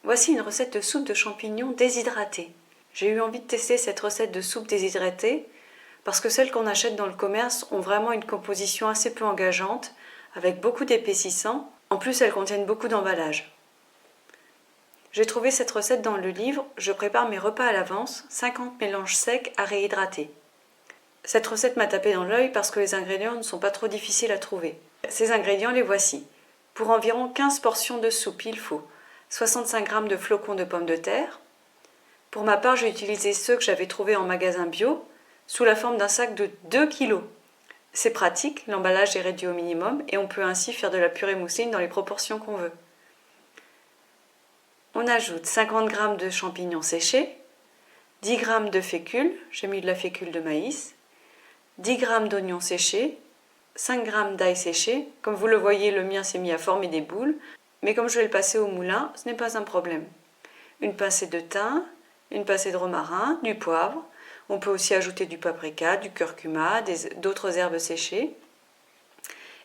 Voici une recette de soupe de champignons déshydratée. J'ai eu envie de tester cette recette de soupe déshydratée parce que celles qu'on achète dans le commerce ont vraiment une composition assez peu engageante, avec beaucoup d'épaississants. En plus, elles contiennent beaucoup d'emballage. J'ai trouvé cette recette dans le livre « Je prépare mes repas à l'avance, 50 mélanges secs à réhydrater ». Cette recette m'a tapé dans l'œil parce que les ingrédients ne sont pas trop difficiles à trouver. Ces ingrédients, les voici. Pour environ 15 portions de soupe, il faut 65 g de flocons de pommes de terre. Pour ma part, j'ai utilisé ceux que j'avais trouvés en magasin bio, sous la forme d'un sac de 2 kg. C'est pratique, l'emballage est réduit au minimum et on peut ainsi faire de la purée mousseline dans les proportions qu'on veut. On ajoute 50 g de champignons séchés, 10 g de fécule, j'ai mis de la fécule de maïs, 10 g d'oignons séchés, 5 g d'ail séché. Comme vous le voyez, le mien s'est mis à former des boules, mais comme je vais le passer au moulin, ce n'est pas un problème. Une pincée de thym, une pincée de romarin, du poivre. On peut aussi ajouter du paprika, du curcuma, d'autres herbes séchées.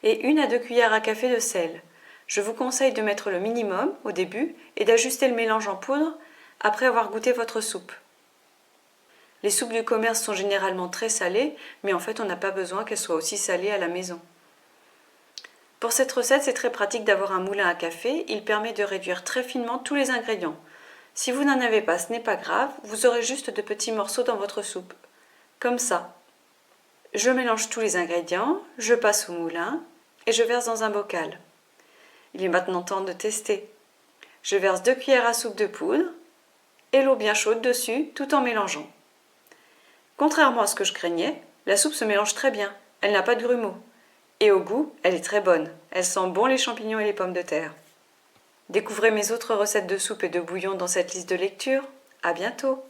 Et 1 à 2 cuillères à café de sel. Je vous conseille de mettre le minimum au début et d'ajuster le mélange en poudre après avoir goûté votre soupe. Les soupes du commerce sont généralement très salées, mais en fait on n'a pas besoin qu'elles soient aussi salées à la maison. Pour cette recette, c'est très pratique d'avoir un moulin à café, il permet de réduire très finement tous les ingrédients. Si vous n'en avez pas, ce n'est pas grave, vous aurez juste de petits morceaux dans votre soupe. Comme ça. Je mélange tous les ingrédients, je passe au moulin et je verse dans un bocal. Il est maintenant temps de tester. Je verse 2 cuillères à soupe de poudre et l'eau bien chaude dessus tout en mélangeant. Contrairement à ce que je craignais, la soupe se mélange très bien, elle n'a pas de grumeaux. Et au goût, elle est très bonne, elle sent bon les champignons et les pommes de terre. Découvrez mes autres recettes de soupe et de bouillon dans cette liste de lecture. À bientôt!